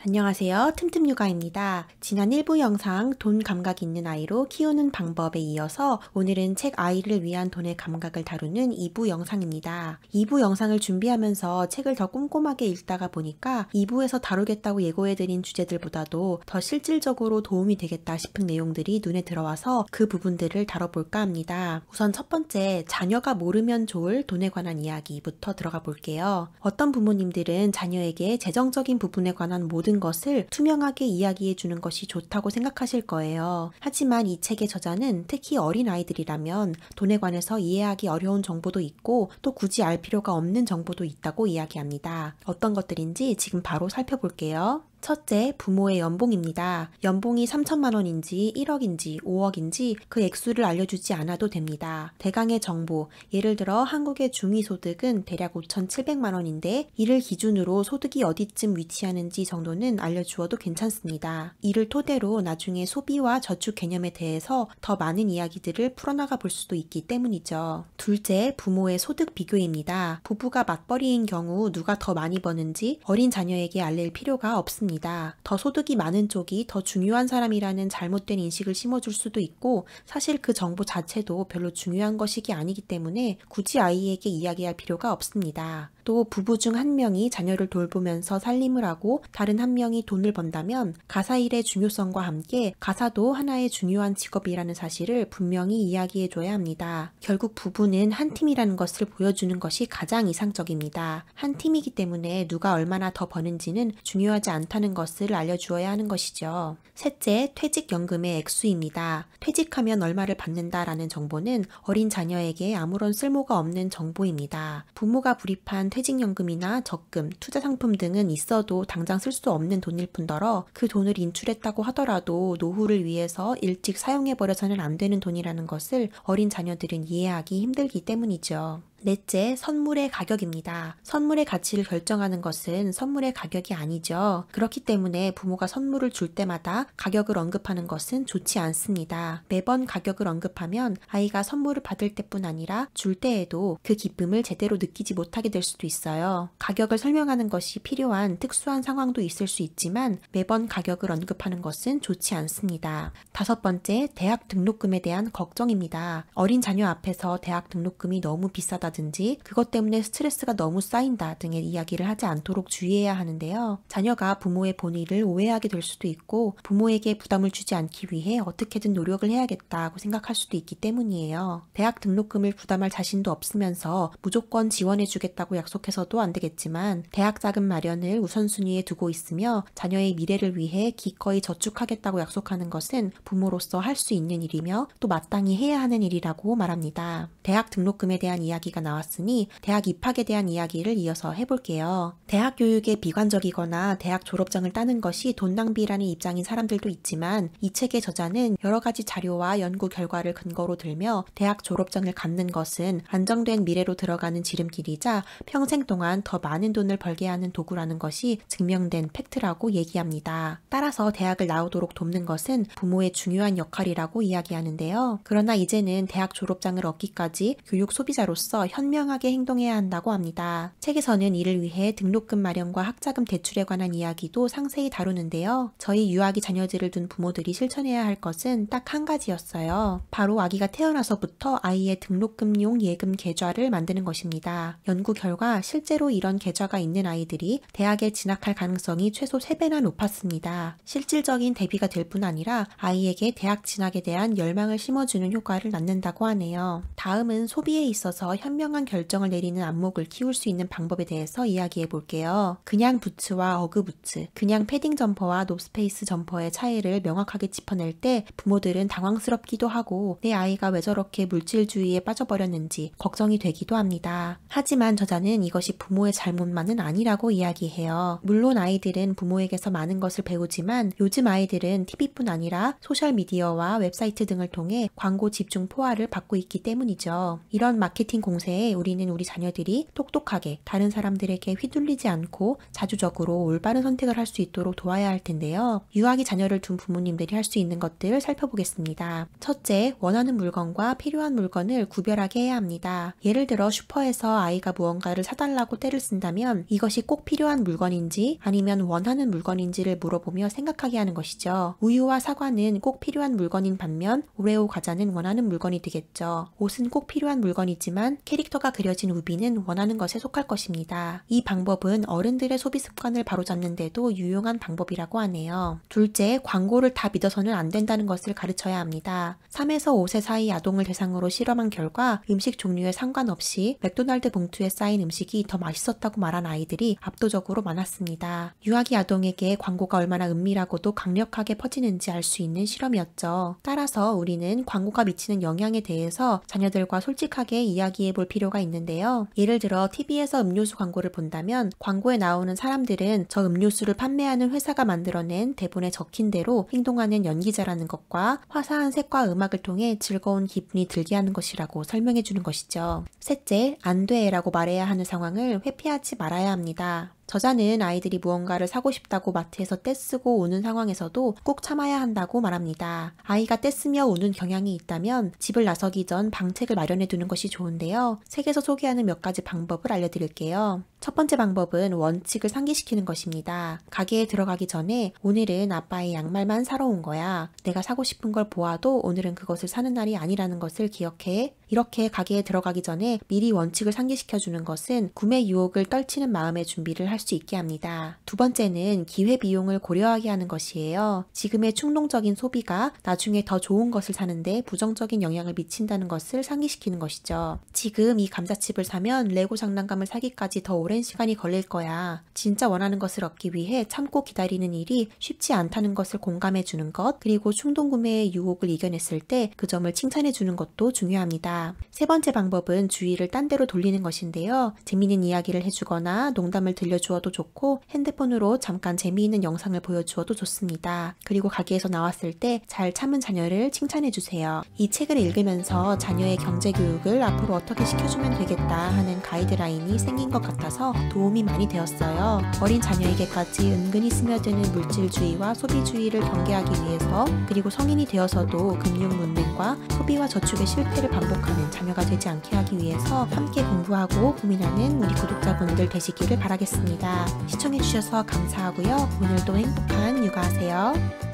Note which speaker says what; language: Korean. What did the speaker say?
Speaker 1: 안녕하세요. 틈틈육아입니다. 지난 1부 영상 돈 감각 있는 아이로 키우는 방법에 이어서 오늘은 책 아이를 위한 돈의 감각을 다루는 2부 영상입니다. 2부 영상을 준비하면서 책을 더 꼼꼼하게 읽다가 보니까 2부에서 다루겠다고 예고해드린 주제들보다도 더 실질적으로 도움이 되겠다 싶은 내용들이 눈에 들어와서 그 부분들을 다뤄볼까 합니다. 우선 첫 번째, 자녀가 모르면 좋을 돈에 관한 이야기부터 들어가 볼게요. 어떤 부모님들은 자녀에게 재정적인 부분에 관한 모든 것을 투명하게 이야기해 주는 것이 좋다고 생각하실 거예요. 하지만 이 책의 저자는 특히 어린 아이들이라면 돈에 관해서 이해하기 어려운 정보도 있고 또 굳이 알 필요가 없는 정보도 있다고 이야기합니다. 어떤 것들인지 지금 바로 살펴볼게요. 첫째, 부모의 연봉입니다. 연봉이 3천만 원인지 1억인지 5억인지 그 액수를 알려주지 않아도 됩니다. 대강의 정보, 예를 들어 한국의 중위소득은 대략 5,700만 원인데 이를 기준으로 소득이 어디쯤 위치하는지 정도는 알려주어도 괜찮습니다. 이를 토대로 나중에 소비와 저축 개념에 대해서 더 많은 이야기들을 풀어나가 볼 수도 있기 때문이죠. 둘째, 부모의 소득 비교입니다. 부부가 맞벌이인 경우 누가 더 많이 버는지 어린 자녀에게 알릴 필요가 없습니다. 더 소득이 많은 쪽이 더 중요한 사람이라는 잘못된 인식을 심어줄 수도 있고 사실 그 정보 자체도 별로 중요한 것이 아니기 때문에 굳이 아이에게 이야기할 필요가 없습니다. 또 부부 중 한 명이 자녀를 돌보면서 살림을 하고 다른 한 명이 돈을 번다면 가사일의 중요성과 함께 가사도 하나의 중요한 직업이라는 사실을 분명히 이야기해줘야 합니다. 결국 부부는 한 팀이라는 것을 보여주는 것이 가장 이상적입니다. 한 팀이기 때문에 누가 얼마나 더 버는지는 중요하지 않다는 것을 알려주어야 하는 것이죠. 셋째, 퇴직연금의 액수입니다. 퇴직하면 얼마를 받는다라는 정보는 어린 자녀에게 아무런 쓸모가 없는 정보입니다. 부모가 불입한 퇴직연금이나 적금, 투자상품 등은 있어도 당장 쓸 수 없는 돈일 뿐더러 그 돈을 인출했다고 하더라도 노후를 위해서 일찍 사용해버려서는 안 되는 돈이라는 것을 어린 자녀들은 이해하기 힘들기 때문이죠. 넷째, 선물의 가격입니다. 선물의 가치를 결정하는 것은 선물의 가격이 아니죠. 그렇기 때문에 부모가 선물을 줄 때마다 가격을 언급하는 것은 좋지 않습니다. 매번 가격을 언급하면 아이가 선물을 받을 때뿐 아니라 줄 때에도 그 기쁨을 제대로 느끼지 못하게 될 수도 있어요. 가격을 설명하는 것이 필요한 특수한 상황도 있을 수 있지만 매번 가격을 언급하는 것은 좋지 않습니다. 다섯 번째, 대학 등록금에 대한 걱정입니다. 어린 자녀 앞에서 대학 등록금이 너무 비싸다 든지 그것 때문에 스트레스가 너무 쌓인다 등의 이야기를 하지 않도록 주의해야 하는데요. 자녀가 부모의 본의를 오해하게 될 수도 있고 부모에게 부담을 주지 않기 위해 어떻게든 노력을 해야겠다고 생각할 수도 있기 때문이에요. 대학 등록금을 부담할 자신도 없으면서 무조건 지원해주겠다고 약속해서도 안 되겠지만 대학 자금 마련을 우선순위에 두고 있으며 자녀의 미래를 위해 기꺼이 저축하겠다고 약속하는 것은 부모로서 할 수 있는 일이며 또 마땅히 해야 하는 일이라고 말합니다. 대학 등록금에 대한 이야기가 나왔으니 대학 입학에 대한 이야기를 이어서 해볼게요. 대학 교육에 비관적이거나 대학 졸업장을 따는 것이 돈 낭비라는 입장인 사람들도 있지만 이 책의 저자는 여러 가지 자료와 연구 결과를 근거로 들며 대학 졸업장을 갖는 것은 안정된 미래로 들어가는 지름길이자 평생 동안 더 많은 돈을 벌게 하는 도구라는 것이 증명된 팩트라고 얘기합니다. 따라서 대학을 나오도록 돕는 것은 부모의 중요한 역할이라고 이야기하는데요. 그러나 이제는 대학 졸업장을 얻기까지 교육 소비자로서 현명하게 행동해야 한다고 합니다. 책에서는 이를 위해 등록금 마련과 학자금 대출에 관한 이야기도 상세히 다루는데요. 저희 유아기 자녀들을 둔 부모들이 실천해야 할 것은 딱 한 가지였어요. 바로 아기가 태어나서부터 아이의 등록금용 예금 계좌를 만드는 것입니다. 연구 결과 실제로 이런 계좌가 있는 아이들이 대학에 진학할 가능성이 최소 3배나 높았습니다. 실질적인 대비가 될 뿐 아니라 아이에게 대학 진학에 대한 열망을 심어주는 효과를 낳는다고 하네요. 다음은 소비에 있어서 현명한 결정을 내리는 안목을 키울 수 있는 방법에 대해서 이야기해 볼게요. 그냥 부츠와 어그 부츠, 그냥 패딩 점퍼와 노스페이스 점퍼의 차이를 명확하게 짚어낼 때 부모들은 당황스럽기도 하고 내 아이가 왜 저렇게 물질주의에 빠져버렸는지 걱정이 되기도 합니다. 하지만 저자는 이것이 부모의 잘못만은 아니라고 이야기해요. 물론 아이들은 부모에게서 많은 것을 배우지만 요즘 아이들은 TV뿐 아니라 소셜미디어와 웹사이트 등을 통해 광고 집중 포화를 받고 있기 때문이죠. 이런 마케팅 공세 곳에 우리는 우리 자녀들이 똑똑하게 다른 사람들에게 휘둘리지 않고 자주적으로 올바른 선택을 할 수 있도록 도와야 할 텐데요. 유아기 자녀를 둔 부모님들이 할 수 있는 것들을 살펴보겠습니다. 첫째, 원하는 물건과 필요한 물건을 구별하게 해야 합니다. 예를 들어 슈퍼에서 아이가 무언가를 사달라고 떼를 쓴다면 이것이 꼭 필요한 물건인지 아니면 원하는 물건인지를 물어보며 생각하게 하는 것이죠. 우유와 사과는 꼭 필요한 물건인 반면 오레오 과자는 원하는 물건이 되겠죠. 옷은 꼭 필요한 물건이지만 캐릭터가 그려진 우비는 원하는 것에 속할 것입니다. 이 방법은 어른들의 소비 습관을 바로잡는 데도 유용한 방법이라고 하네요. 둘째, 광고를 다 믿어서는 안 된다는 것을 가르쳐야 합니다. 3에서 5세 사이 아동을 대상으로 실험한 결과 음식 종류에 상관없이 맥도날드 봉투에 쌓인 음식이 더 맛있었다고 말한 아이들이 압도적으로 많았습니다. 유아기 아동에게 광고가 얼마나 은밀하고도 강력하게 퍼지는지 알 수 있는 실험이었죠. 따라서 우리는 광고가 미치는 영향에 대해서 자녀들과 솔직하게 이야기해 볼 필요가 있는데요. 예를 들어 TV에서 음료수 광고를 본다면 광고에 나오는 사람들은 저 음료수를 판매하는 회사가 만들어낸 대본에 적힌 대로 행동하는 연기자라는 것과 화사한 색과 음악을 통해 즐거운 기분이 들게 하는 것이라고 설명해 주는 것이죠. 셋째, 안 돼 라고 말해야 하는 상황을 회피하지 말아야 합니다. 저자는 아이들이 무언가를 사고 싶다고 마트에서 떼쓰고 오는 상황에서도 꼭 참아야 한다고 말합니다. 아이가 떼쓰며 오는 경향이 있다면 집을 나서기 전 방책을 마련해 두는 것이 좋은데요. 책에서 소개하는 몇 가지 방법을 알려드릴게요. 첫 번째 방법은 원칙을 상기시키는 것입니다. 가게에 들어가기 전에 오늘은 아빠의 양말만 사러 온 거야. 내가 사고 싶은 걸 보아도 오늘은 그것을 사는 날이 아니라는 것을 기억해. 이렇게 가게에 들어가기 전에 미리 원칙을 상기시켜주는 것은 구매 유혹을 떨치는 마음의 준비를 할 수 있게 합니다. 두 번째는 기회비용을 고려하게 하는 것이에요. 지금의 충동적인 소비가 나중에 더 좋은 것을 사는데 부정적인 영향을 미친다는 것을 상기시키는 것이죠. 지금 이 감자칩을 사면 레고 장난감을 사기까지 더 오랜 시간이 걸릴 거야. 진짜 원하는 것을 얻기 위해 참고 기다리는 일이 쉽지 않다는 것을 공감해 주는 것, 그리고 충동 구매의 유혹을 이겨냈을 때 그 점을 칭찬해 주는 것도 중요합니다. 세 번째 방법은 주의를 딴 데로 돌리는 것인데요. 재미있는 이야기를 해주거나 농담을 들려주어도 좋고 핸드폰으로 잠깐 재미있는 영상을 보여주어도 좋습니다. 그리고 가게에서 나왔을 때 잘 참은 자녀를 칭찬해 주세요. 이 책을 읽으면서 자녀의 경제 교육을 앞으로 어떻게 시켜주면 되겠다 하는 가이드라인이 생긴 것 같아서 도움이 많이 되었어요. 어린 자녀에게까지 은근히 스며드는 물질주의와 소비주의를 경계하기 위해서, 그리고 성인이 되어서도 금융 문맹과 소비와 저축의 실패를 반복하는 자녀가 되지 않게 하기 위해서 함께 공부하고 고민하는 우리 구독자분들 되시기를 바라겠습니다. 시청해주셔서 감사하고요. 오늘도 행복한 육아하세요.